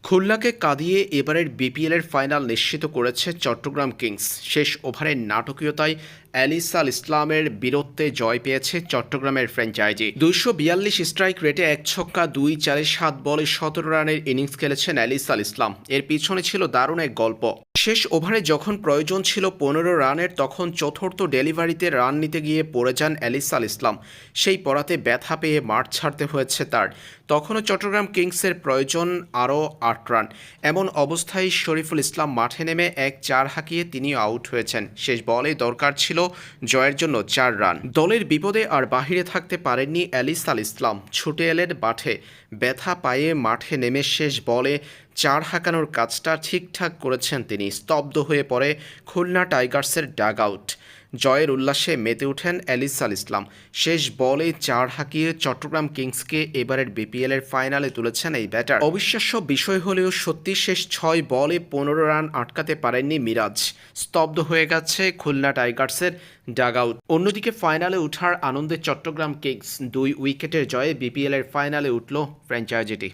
খুলনাকে কাঁদিয়ে এবারের বিপিএলের ফাইনাল নিশ্চিত করেছে চট্টগ্রাম কিংস। শেষ ওভারের নাটকীয়তায় এলিস আল ইসলামের বীরত্বে জয় পেয়েছে চট্টগ্রামের ফ্র্যাঞ্চাইজি। ২৪২ স্ট্রাইক রেটে ১ ছক্কা ২ চারে ৭ বলে ১৭ রানের ইনিংস খেলেছেন এলিস আল ইসলাম। এর পিছনে ছিল দারুণ এক গল্প। শেষ ওভারে যখন প্রয়োজন ছিল ১৫ রানের, তখন চতুর্থ ডেলিভারিতে রান নিতে গিয়ে পড়ে যান এলিস আল ইসলাম। সেই পড়াতে ব্যথা পেয়ে মাঠ ছাড়তে হয়েছে তার। তখনও চট্টগ্রাম কিংসের প্রয়োজন আরও ৮ রান। এমন অবস্থায় শরীফুল ইসলাম মাঠে নেমে ১-৪ হাঁকিয়ে তিনিও আউট হয়েছেন। শেষ বলে দরকার ছিল জয়ের জন্য ৪ রান। দলের বিপদে আর বাহিরে থাকতে পারেননি এলিস আল ইসলাম। ছুটে এলেন মাঠে। ব্যথা পায়ে মাঠে নেমে শেষ বলে ৪ হাঁকানোর কাজটা ঠিকঠাক করেছেন তিনি। স্তব্ধ হয়ে পড়ে খুলনা টাইগার্সের ডাগ আউট। জয়ের উল্লাসে মেতে ওঠেন এলিস আল ইসলাম। শেষ বলে ৪ হাঁকিয়ে চট্টগ্রাম কিংসকে এবারের বিপিএলের ফাইনালে তুলেছেন এই ব্যাটার। অবিশ্বাস্য বিষয় হলেও সত্যি, শেষ ৬ বলে ১৫ রান আটকাতে পারেননি মিরাজ। স্তব্ধ হয়ে গেছে খুলনা টাইগার্সের ডাগ আউট। অন্যদিকে ফাইনালে ওঠার আনন্দে চট্টগ্রাম কিংস ২ উইকেটের জয়ে বিপিএলের ফাইনালে উঠল ফ্র্যাঞ্চাইজিটি।